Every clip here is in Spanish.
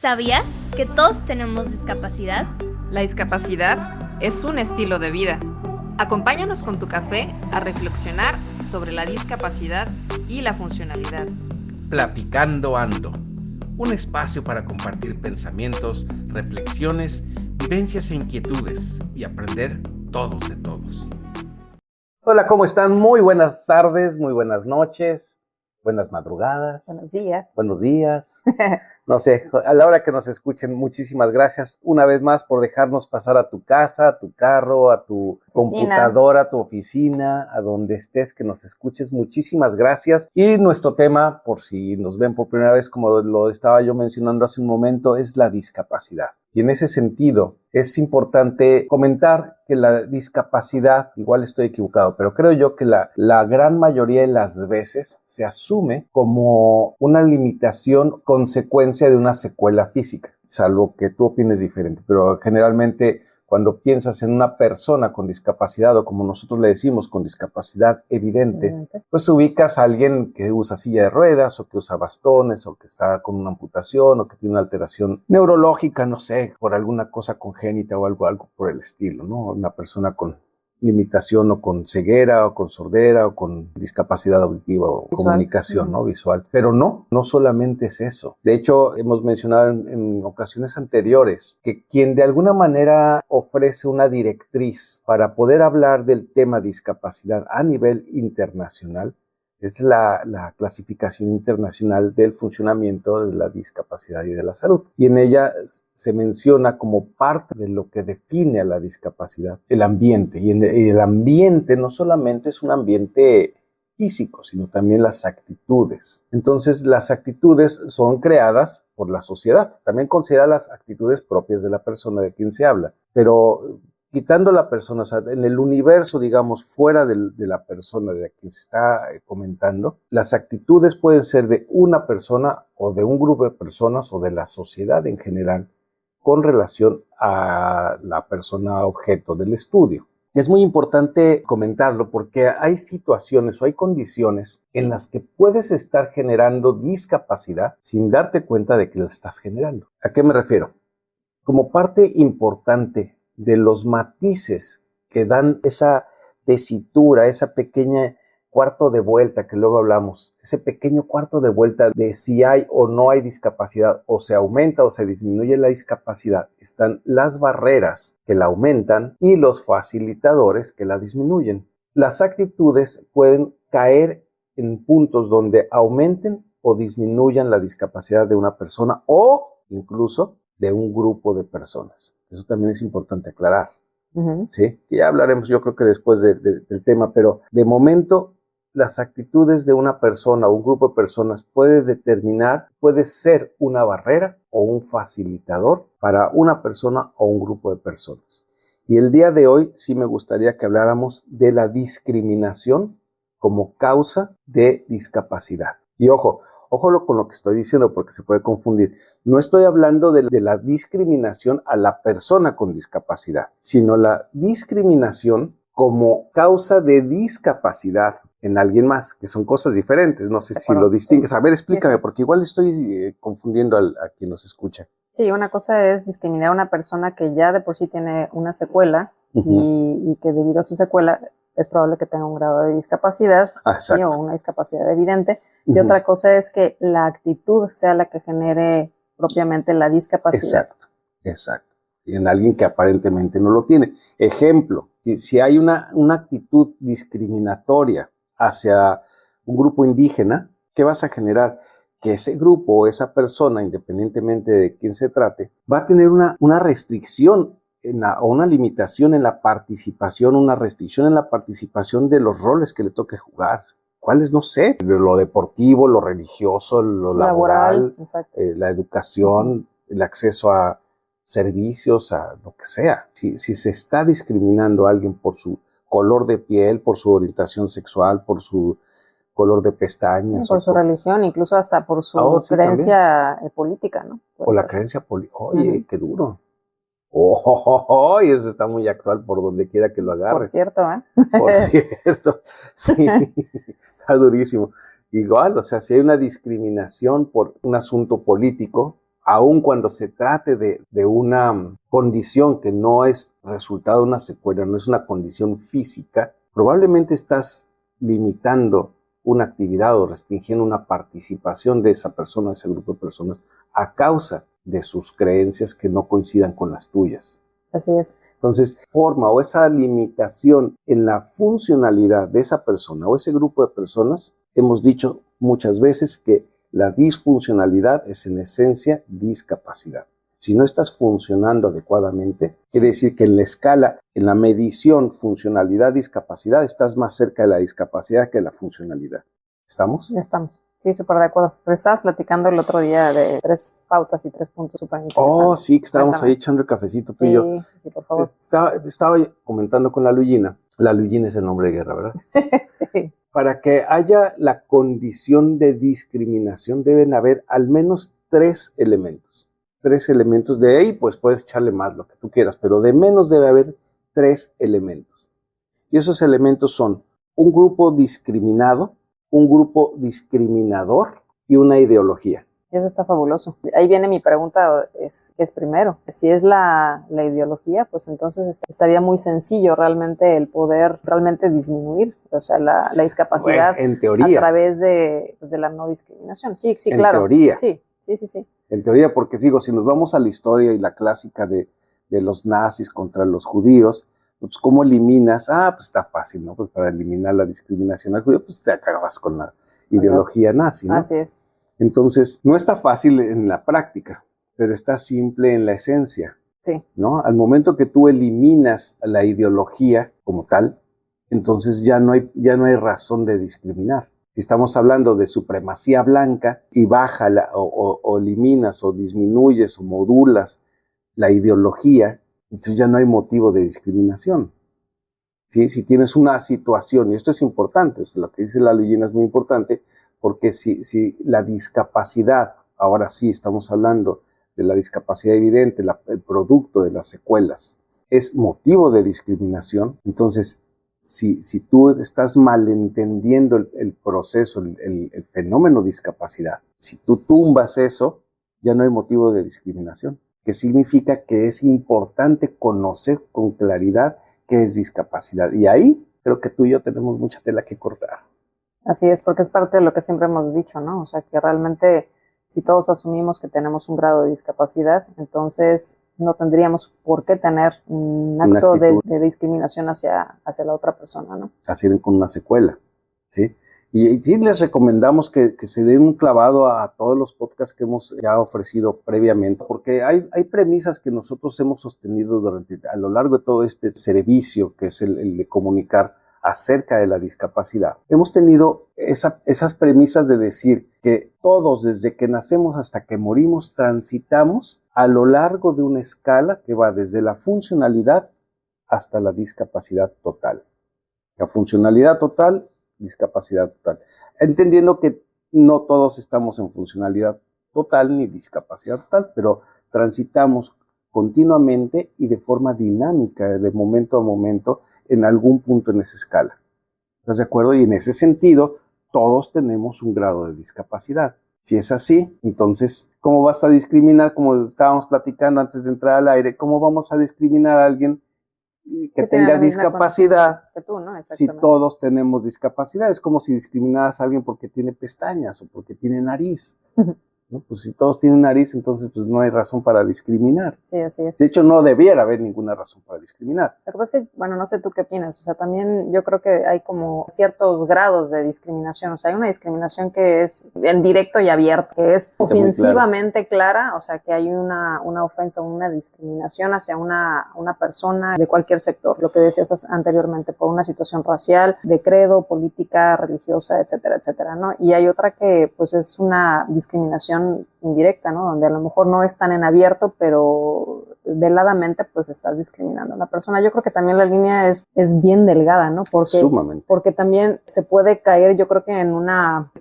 ¿Sabías que todos tenemos discapacidad? La discapacidad es un estilo de vida. Acompáñanos con tu café a reflexionar sobre la discapacidad y la funcionalidad. Platicando Ando, un espacio para compartir pensamientos, reflexiones, vivencias e inquietudes y aprender todos de todos. Hola, ¿cómo están? Muy buenas tardes, muy buenas noches, buenas madrugadas. Buenos días. Buenos días. No sé, a la hora que nos escuchen, muchísimas gracias una vez más por dejarnos pasar a tu casa, a tu carro, a tu computadora, a tu oficina, a donde estés, que nos escuches. Muchísimas gracias. Y nuestro tema, por si nos ven por primera vez, como lo estaba yo mencionando hace un momento, es la discapacidad. Y en ese sentido, es importante comentar que la discapacidad, igual estoy equivocado, pero creo yo que la gran mayoría de las veces se asume como una limitación consecuencia de una secuela física, salvo que tú opines diferente, pero generalmente cuando piensas en una persona con discapacidad, o como nosotros le decimos, con discapacidad evidente, pues ubicas a alguien que usa silla de ruedas, o que usa bastones, o que está con una amputación, o que tiene una alteración neurológica, no sé, por alguna cosa congénita o algo por el estilo, ¿no? Una persona con limitación o con ceguera o con sordera o con discapacidad auditiva o visual. Comunicación, ¿no? Visual. Pero no solamente es eso. De hecho, hemos mencionado en ocasiones anteriores que quien de alguna manera ofrece una directriz para poder hablar del tema discapacidad a nivel internacional es la clasificación internacional del funcionamiento de la discapacidad y de la salud. Y en ella se menciona como parte de lo que define a la discapacidad el ambiente. Y el ambiente no solamente es un ambiente físico, sino también las actitudes. Entonces, las actitudes son creadas por la sociedad. También considera las actitudes propias de la persona de quien se habla. Pero quitando la persona, o sea, en el universo, digamos, fuera de la persona de quien se está comentando, las actitudes pueden ser de una persona o de un grupo de personas o de la sociedad en general con relación a la persona objeto del estudio. Es muy importante comentarlo porque hay situaciones o hay condiciones en las que puedes estar generando discapacidad sin darte cuenta de que la estás generando. ¿A qué me refiero? Como parte importante de los matices que dan esa tesitura, esa pequeña cuarto de vuelta que luego hablamos, ese pequeño cuarto de vuelta de si hay o no hay discapacidad, o se aumenta o se disminuye la discapacidad, están las barreras que la aumentan y los facilitadores que la disminuyen. Las actitudes pueden caer en puntos donde aumenten o disminuyan la discapacidad de una persona o incluso de un grupo de personas. Eso también es importante aclarar. ¿Sí? Y ya hablaremos, yo creo que después del tema, pero de momento las actitudes de una persona o un grupo de personas puede ser una barrera o un facilitador para una persona o un grupo de personas. Y el día de hoy sí me gustaría que habláramos de la discriminación como causa de discapacidad. Y ojo con lo que estoy diciendo porque se puede confundir. No estoy hablando de la discriminación a la persona con discapacidad, sino la discriminación como causa de discapacidad en alguien más, que son cosas diferentes. No sé si lo distingues. A ver, explícame, porque igual estoy confundiendo a quien nos escucha. Sí, una cosa es discriminar a una persona que ya de por sí tiene una secuela y que debido a su secuela es probable que tenga un grado de discapacidad, ¿sí? O una discapacidad evidente. Y otra cosa es que la actitud sea la que genere propiamente la discapacidad. Exacto. Y en alguien que aparentemente no lo tiene. Ejemplo, si hay una actitud discriminatoria hacia un grupo indígena, ¿qué vas a generar? Que ese grupo o esa persona, independientemente de quién se trate, va a tener una restricción o una limitación en la participación, una restricción en la participación de los roles que le toque jugar. ¿Cuáles? No sé, lo deportivo, lo religioso, lo laboral, la educación, el acceso a servicios, a lo que sea. Si se está discriminando a alguien por su color de piel, por su orientación sexual, por su color de pestañas. Por su religión, incluso hasta por su creencia política, ¿no? O la creencia política. Oye, qué duro. Y eso está muy actual por donde quiera que lo agarres. Por cierto, Por cierto, sí, está durísimo. Igual, o sea, si hay una discriminación por un asunto político, aun cuando se trate de una condición que no es resultado de una secuela, no es una condición física, probablemente estás limitando una actividad o restringiendo una participación de esa persona, de ese grupo de personas, a causa de sus creencias que no coincidan con las tuyas. Así es. Entonces, forma o esa limitación en la funcionalidad de esa persona o ese grupo de personas, hemos dicho muchas veces que la disfuncionalidad es en esencia discapacidad. Si no estás funcionando adecuadamente, quiere decir que en la escala, en la medición funcionalidad-discapacidad, estás más cerca de la discapacidad que de la funcionalidad. ¿Estamos? Estamos. Sí, súper de acuerdo. Pero estabas platicando el otro día de 3 pautas y 3 puntos súper interesantes. Oh, sí, que estábamos ahí echando el cafecito tú y yo. Sí, por favor. Estaba comentando con la Luyina. La Luyina es el nombre de guerra, ¿verdad? Sí. Para que haya la condición de discriminación deben haber al menos 3 elementos. 3 elementos de ahí, pues puedes echarle más lo que tú quieras, pero de menos debe haber 3 elementos. Y esos elementos son un grupo discriminado, un grupo discriminador y una ideología. Eso está fabuloso. Ahí viene mi pregunta, ¿qué es primero? Si es la ideología, pues entonces estaría muy sencillo realmente el poder realmente disminuir, o sea, la discapacidad, bueno, en teoría, a través de la no discriminación. Sí, en claro. Teoría. Sí. En teoría, porque digo, si nos vamos a la historia y la clásica de los nazis contra los judíos, pues ¿cómo eliminas? Pues está fácil, ¿no? Pues para eliminar la discriminación al judío, pues te acabas con la ideología nazi, ¿no? Así es. Entonces, no está fácil en la práctica, pero está simple en la esencia, sí, ¿no? Al momento que tú eliminas la ideología como tal, entonces ya no hay razón de discriminar. Si estamos hablando de supremacía blanca y baja o eliminas o disminuyes o modulas la ideología, entonces ya no hay motivo de discriminación. ¿Sí? Si tienes una situación, y esto es importante, lo que dice la Luyina es muy importante, porque si la discapacidad, ahora sí estamos hablando de la discapacidad evidente, el producto de las secuelas, es motivo de discriminación, entonces si tú estás malentendiendo el proceso, el fenómeno discapacidad, si tú tumbas eso, ya no hay motivo de discriminación, que significa que es importante conocer con claridad qué es discapacidad. Y ahí creo que tú y yo tenemos mucha tela que cortar. Así es, porque es parte de lo que siempre hemos dicho, ¿no? O sea, que realmente si todos asumimos que tenemos un grado de discapacidad, entonces no tendríamos por qué tener un acto de discriminación hacia la otra persona, ¿no? Así con una secuela, ¿sí? Y sí les recomendamos que se den un clavado a todos los podcasts que hemos ya ofrecido previamente, porque hay premisas que nosotros hemos sostenido a lo largo de todo este servicio, que es el de comunicar acerca de la discapacidad. Hemos tenido esas premisas de decir que todos, desde que nacemos hasta que morimos, transitamos a lo largo de una escala que va desde la funcionalidad hasta la discapacidad total. La funcionalidad total, discapacidad total. Entendiendo que no todos estamos en funcionalidad total ni discapacidad total, pero transitamos continuamente y de forma dinámica, de momento a momento, en algún punto en esa escala. ¿Estás de acuerdo? Y en ese sentido, todos tenemos un grado de discapacidad. Si es así, entonces, ¿cómo vas a discriminar? Como estábamos platicando antes de entrar al aire, ¿cómo vamos a discriminar a alguien que tenga discapacidad que tú, ¿no? si todos tenemos discapacidad? Es como si discriminaras a alguien porque tiene pestañas o porque tiene nariz. ¿No? Pues si todos tienen nariz, entonces pues no hay razón para discriminar. Sí, así es. De hecho, no debiera haber ninguna razón para discriminar. Lo que pasa es que, bueno, no sé tú qué opinas, o sea, también yo creo que hay como ciertos grados de discriminación, o sea, hay una discriminación que es en directo y abierto, que es ofensivamente clara, o sea, que hay una ofensa, una discriminación hacia una persona de cualquier sector, lo que decías anteriormente, por una situación racial, de credo, política, religiosa, etcétera, etcétera, ¿no? Y hay otra que, pues, es una discriminación indirecta, ¿no? Donde a lo mejor no es tan en abierto, pero veladamente pues estás discriminando a una persona. Yo creo que también la línea es bien delgada, ¿no? Porque también se puede caer, yo creo que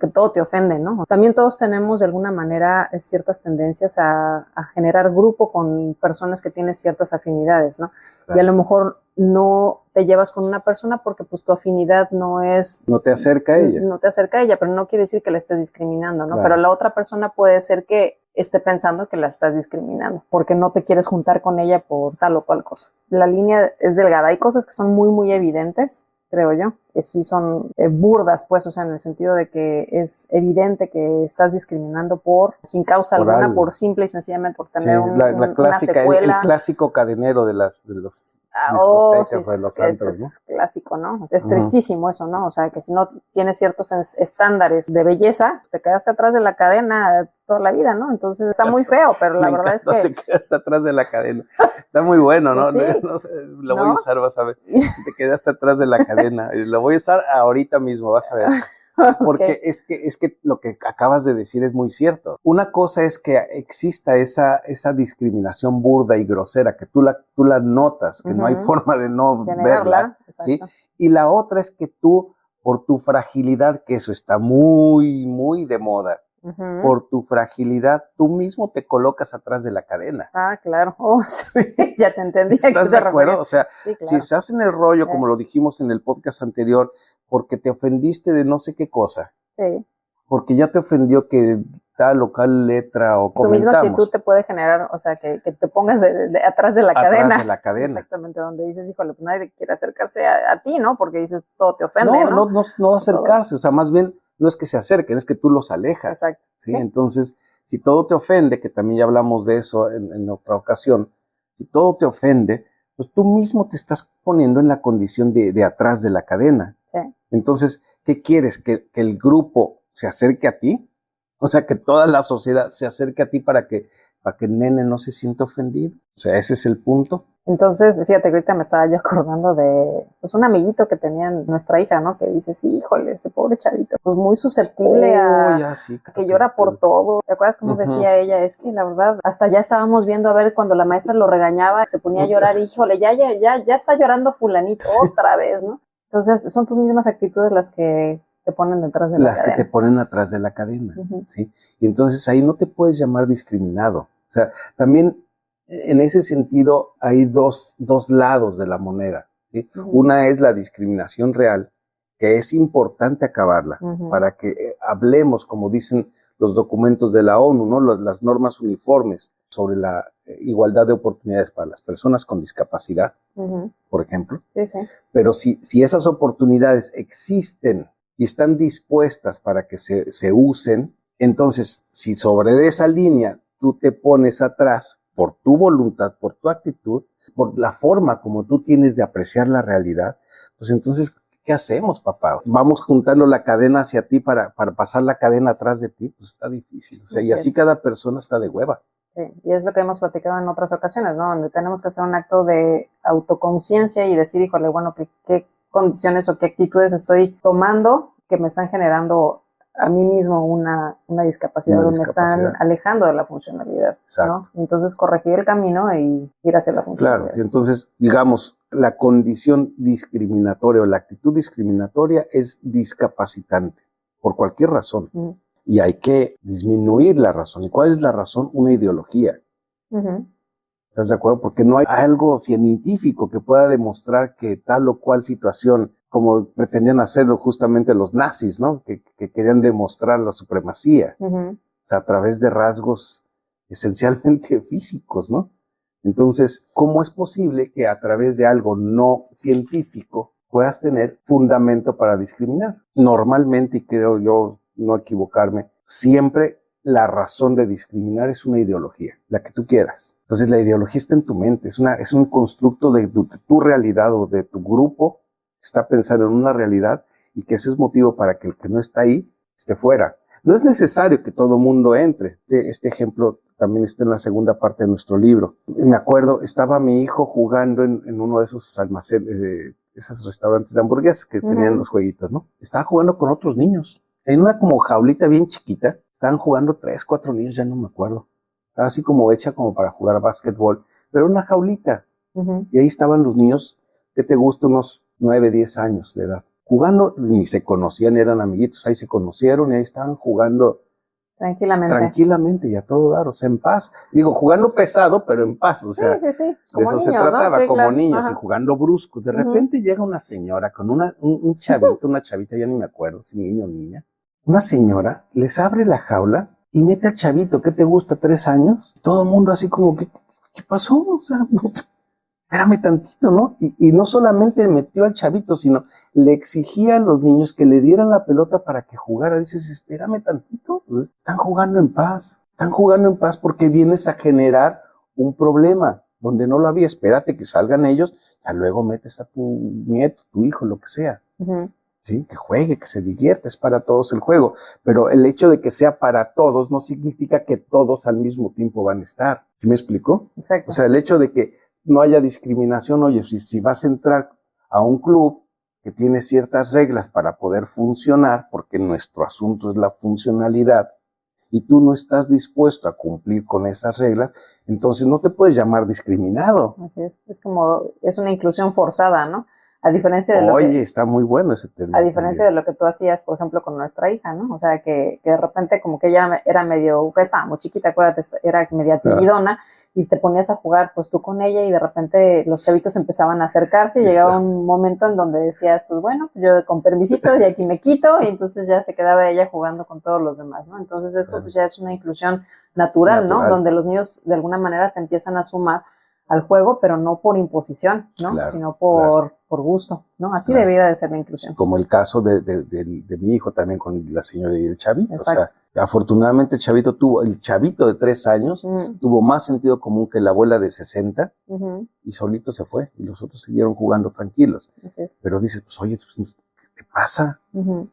que todo te ofende, ¿no? También todos tenemos de alguna manera ciertas tendencias a generar grupo con personas que tienen ciertas afinidades, ¿no? Claro. Y a lo mejor no te llevas con una persona porque pues tu afinidad no es... No te acerca a ella. No te acerca a ella, pero no quiere decir que la estés discriminando, ¿no? Claro. Pero la otra persona puede ser que esté pensando que la estás discriminando porque no te quieres juntar con ella por tal o cual cosa. La línea es delgada. Hay cosas que son muy, muy evidentes, creo yo, que sí son burdas, pues, o sea, en el sentido de que es evidente que estás discriminando sin causa por alguna, algo. por simple y sencillamente por tener la clásica, una secuela. el clásico cadenero de los discotecas o de los antros, ¿no? Es clásico, ¿no? Es tristísimo eso, ¿no? O sea, que si no tienes ciertos estándares de belleza, te quedaste atrás de la cadena toda la vida, ¿no? Entonces está muy feo, pero la verdad es que... Te quedaste atrás de la cadena. Está muy bueno, ¿no? Pues sí. No sé, lo voy a usar, vas a ver. Te quedaste atrás de la cadena. Y lo voy a usar ahorita mismo, vas a ver. Porque es que lo que acabas de decir es muy cierto. Una cosa es que exista esa discriminación burda y grosera, que tú la notas, que no hay forma de no verla, ¿sí? Y la otra es que tú, por tu fragilidad, que eso está muy, muy de moda, por tu fragilidad, tú mismo te colocas atrás de la cadena. Ah, claro. Oh, sí. Ya te entendí. ¿Estás de acuerdo? O sea, sí, claro. si se hacen el rollo, como lo dijimos en el podcast anterior, porque te ofendiste de no sé qué cosa, sí, porque ya te ofendió que tal o cual letra o comentamos. Tu misma actitud te puede generar, o sea, que te pongas atrás de la cadena. Atrás de la cadena. Exactamente, donde dices, híjole, pues nadie quiere acercarse a ti, ¿no? Porque dices, todo te ofende, ¿no? No acercarse, o sea, más bien no es que se acerquen, es que tú los alejas. Exacto. ¿Sí? Entonces, si todo te ofende, que también ya hablamos de eso en otra ocasión, si todo te ofende, pues tú mismo te estás poniendo en la condición de atrás de la cadena. Sí. Entonces, ¿qué quieres? ¿Que el grupo se acerque a ti? O sea, que toda la sociedad se acerque a ti para que el nene no se sienta ofendido. O sea, ese es el punto. Entonces, fíjate que ahorita me estaba yo acordando de pues un amiguito que tenía nuestra hija, ¿no? Que dice, sí, híjole, ese pobre chavito, pues muy susceptible que llora por todo. ¿Te acuerdas cómo decía ella? Es que la verdad, hasta ya estábamos viendo a ver cuando la maestra lo regañaba, se ponía a llorar, híjole, ya está llorando fulanito otra vez, ¿no? Entonces, son tus mismas actitudes las que te ponen detrás de la cadena. Las que te ponen atrás de la cadena, ¿sí? Y entonces ahí no te puedes llamar discriminado. O sea, también en ese sentido hay dos lados de la moneda, ¿sí? Una es la discriminación real, que es importante acabarla para que hablemos, como dicen los documentos de la ONU, ¿no? Las normas uniformes sobre la igualdad de oportunidades para las personas con discapacidad, por ejemplo. Pero si esas oportunidades existen y están dispuestas para que se usen, entonces si sobre esa línea tú te pones atrás por tu voluntad, por tu actitud, por la forma como tú tienes de apreciar la realidad, pues entonces, ¿qué hacemos, papá? Vamos juntando la cadena hacia ti para pasar la cadena atrás de ti, pues está difícil. O sea, y así cada persona está de hueva. Sí, y es lo que hemos platicado en otras ocasiones, ¿no? Donde tenemos que hacer un acto de autoconciencia y decir, híjole, bueno, ¿qué condiciones o qué actitudes estoy tomando que me están generando a mí mismo una discapacidad, o me están alejando de la funcionalidad, ¿no? Entonces corregir el camino y ir hacia la funcionalidad. Claro, entonces digamos, la condición discriminatoria o la actitud discriminatoria es discapacitante, por cualquier razón. Y hay que disminuir la razón. ¿Y cuál es la razón? Una ideología. ¿Estás de acuerdo? Porque no hay algo científico que pueda demostrar que tal o cual situación, como pretendían hacerlo justamente los nazis, ¿no? Que querían demostrar la supremacía, o sea, a través de rasgos esencialmente físicos, ¿no? Entonces, ¿cómo es posible que a través de algo no científico puedas tener fundamento para discriminar? Normalmente, y creo yo no equivocarme, siempre la razón de discriminar es una ideología, la que tú quieras. Entonces, la ideología está en tu mente, es un constructo de tu realidad o de tu grupo, está pensando en una realidad y que eso es motivo para que el que no está ahí esté fuera. No es necesario que todo mundo entre. Este ejemplo también está en la segunda parte de nuestro libro. Me acuerdo, estaba mi hijo jugando en uno de esos almacenes, esos restaurantes de hamburguesas que tenían los jueguitos, ¿no? Estaba jugando con otros niños. En una como jaulita bien chiquita, estaban jugando 3, 4 niños, ya no me acuerdo. Estaba así como hecha como para jugar básquetbol, pero una jaulita. Y ahí estaban los niños, que te gusta, unos 9, 10 años de edad. Jugando, ni se conocían, eran amiguitos, ahí se conocieron y ahí estaban jugando Tranquilamente y a todo dar, o sea, en paz. Digo, jugando pesado, pero en paz, o sea, sí. Como de eso niños, se trataba, ¿no? Sí, como claro. Niños, y jugando brusco. De repente llega una señora con un chavito, una chavita, ya ni me acuerdo si niño o niña. Una señora les abre la jaula y mete al chavito, ¿qué te gusta? 3 años. Todo el mundo así como, ¿qué pasó? O sea, espérame tantito, ¿no? Y no solamente metió al chavito, sino le exigía a los niños que le dieran la pelota para que jugara. Dices, espérame tantito, pues están jugando en paz porque vienes a generar un problema donde no lo había. Espérate que salgan ellos, ya luego metes a tu nieto, tu hijo, lo que sea. ¿Sí? Que juegue, que se divierta, es para todos el juego. Pero el hecho de que sea para todos no significa que todos al mismo tiempo van a estar. ¿Sí me explico? Exacto. O sea, el hecho de que no haya discriminación, oye, si vas a entrar a un club que tiene ciertas reglas para poder funcionar, porque nuestro asunto es la funcionalidad, y tú no estás dispuesto a cumplir con esas reglas, entonces no te puedes llamar discriminado. Así es como, es una inclusión forzada, ¿no? A diferencia de Oye, está muy bueno ese término. A diferencia de lo que tú hacías, por ejemplo, con nuestra hija, ¿no? O sea, que de repente como que ella era medio, que estaba muy chiquita, acuérdate, era media timidona, y te ponías a jugar pues tú con ella y de repente los chavitos empezaban a acercarse y llegaba un momento en donde decías, pues bueno, yo con permisito y aquí me quito, y entonces ya se quedaba ella jugando con todos los demás, ¿no? Entonces eso pues ya es una inclusión natural, ¿no? Donde los niños de alguna manera se empiezan a sumar al juego, pero no por imposición, ¿no? Sino por gusto, ¿no? Así debiera de ser la inclusión. Como el caso de mi hijo también con la señora y el chavito. Exacto. O sea, afortunadamente el chavito de 3 años tuvo más sentido común que la abuela de 60 y solito se fue y los otros siguieron jugando tranquilos. Así es. Pero dices, pues oye, pues, ¿qué te pasa?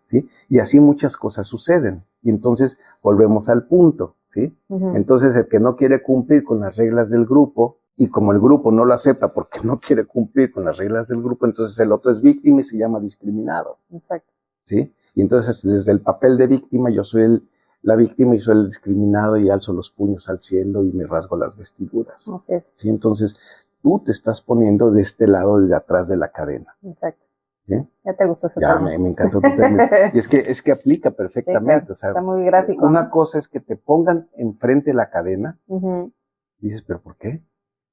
¿Sí? Y así muchas cosas suceden. Y entonces volvemos al punto, ¿sí? Entonces el que no quiere cumplir con las reglas del grupo, y como el grupo no lo acepta porque no quiere cumplir con las reglas del grupo, entonces el otro es víctima y se llama discriminado. Exacto. ¿Sí? Y entonces desde el papel de víctima, yo soy la víctima y soy el discriminado y alzo los puños al cielo y me rasgo las vestiduras. Así es. ¿Sí? Entonces tú te estás poniendo de este lado, desde atrás de la cadena. Exacto. ¿Sí? Ya te gustó ese término. Ya, me encantó tu término. Y es que aplica perfectamente. Sí, claro. O sea, está muy gráfico. Una cosa es que te pongan enfrente la cadena. Dices, ¿pero por qué?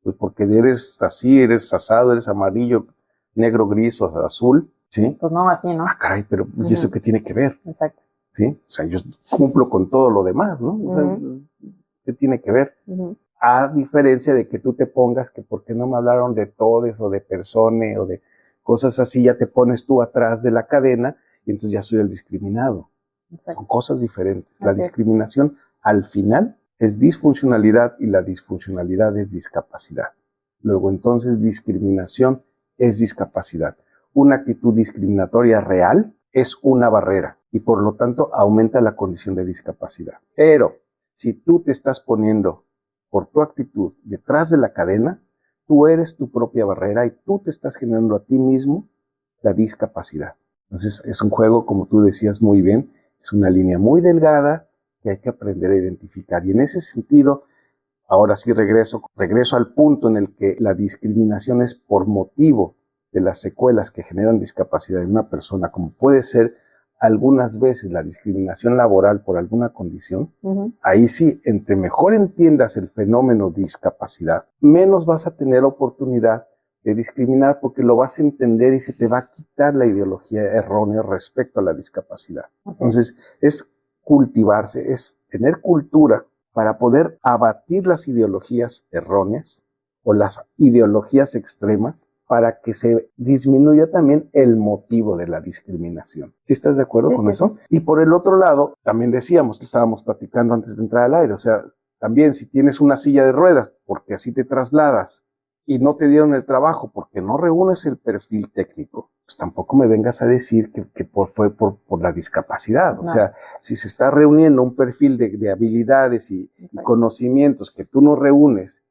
Pues porque eres así, eres asado, eres amarillo, negro, gris o azul, ¿sí? Pues no, así, ¿no? Ah, caray, pero ¿y eso qué tiene que ver? Exacto. ¿Sí? O sea, yo cumplo con todo lo demás, ¿no? O sea, ¿qué tiene que ver? A diferencia de que tú te pongas que porque no me hablaron de todes o de personas o de cosas así, ya te pones tú atrás de la cadena y entonces ya soy el discriminado. Exacto. Son cosas diferentes. La discriminación al final es disfuncionalidad y la disfuncionalidad es discapacidad. Luego entonces discriminación es discapacidad. Una actitud discriminatoria real es una barrera y por lo tanto aumenta la condición de discapacidad. Pero si tú te estás poniendo por tu actitud detrás de la cadena, tú eres tu propia barrera y tú te estás generando a ti mismo la discapacidad. Entonces es un juego, como tú decías muy bien, es una línea muy delgada que hay que aprender a identificar. Y en ese sentido, ahora sí regreso al punto en el que la discriminación es por motivo de las secuelas que generan discapacidad en una persona, como puede ser algunas veces la discriminación laboral por alguna condición. Ahí sí, entre mejor entiendas el fenómeno discapacidad, menos vas a tener oportunidad de discriminar porque lo vas a entender y se te va a quitar la ideología errónea respecto a la discapacidad. Entonces, es cultivarse, es tener cultura para poder abatir las ideologías erróneas o las ideologías extremas para que se disminuya también el motivo de la discriminación. ¿Sí estás de acuerdo con eso? Sí. Y por el otro lado, también decíamos, estábamos platicando antes de entrar al aire, o sea, también si tienes una silla de ruedas, porque así te trasladas, y no te dieron el trabajo porque no reúnes el perfil técnico, pues tampoco me vengas a decir que fue por la discapacidad. O sea, si se está reuniendo un perfil de habilidades y conocimientos que tú no reúnes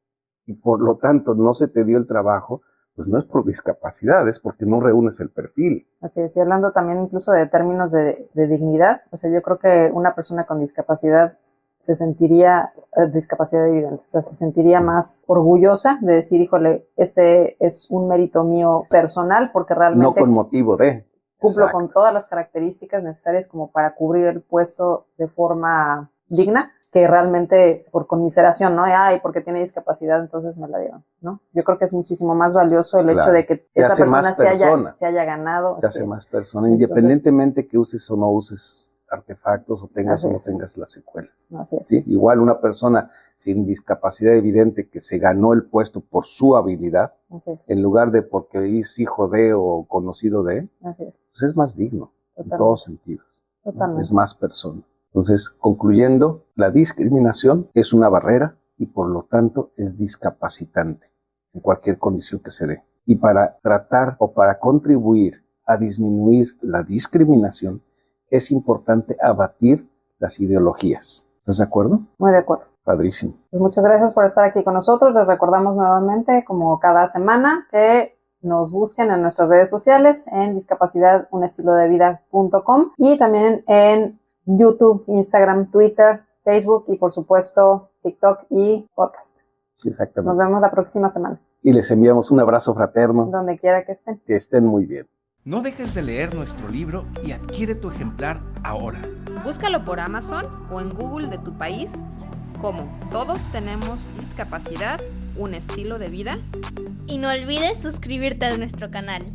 y por lo tanto no se te dio el trabajo, pues no es por discapacidad, es porque no reúnes el perfil. Así es, y hablando también incluso de términos de dignidad, o sea, yo creo que una persona con discapacidad se sentiría, discapacidad evidente, o sea, se sentiría más orgullosa de decir, híjole, este es un mérito mío personal, porque realmente... No con motivo de... Cumplo con todas las características necesarias como para cubrir el puesto de forma digna que realmente por conmiseración, ¿no? Ay, porque tiene discapacidad, entonces me la dieron, ¿no? Yo creo que es muchísimo más valioso el hecho de que esa persona se haya ganado. Te hace más persona, independientemente que uses o no uses artefactos o tengas o no tengas las secuelas. Así es. ¿Sí? Igual una persona sin discapacidad evidente que se ganó el puesto por su habilidad, en lugar de porque es hijo de o conocido de, pues es más digno. Totalmente. En todos sentidos. Totalmente. Es más persona. Entonces, concluyendo, la discriminación es una barrera y por lo tanto es discapacitante en cualquier condición que se dé. Y para tratar o para contribuir a disminuir la discriminación, es importante abatir las ideologías. ¿Estás de acuerdo? Muy de acuerdo. Padrísimo. Pues muchas gracias por estar aquí con nosotros. Les recordamos nuevamente, como cada semana, que nos busquen en nuestras redes sociales en discapacidadunestilodevida.com y también en YouTube, Instagram, Twitter, Facebook y por supuesto TikTok y podcast. Exactamente. Nos vemos la próxima semana. Y les enviamos un abrazo fraterno. Donde quiera que estén. Que estén muy bien. No dejes de leer nuestro libro y adquiere tu ejemplar ahora. Búscalo por Amazon o en Google de tu país como Todos tenemos discapacidad, un estilo de vida. Y no olvides suscribirte a nuestro canal.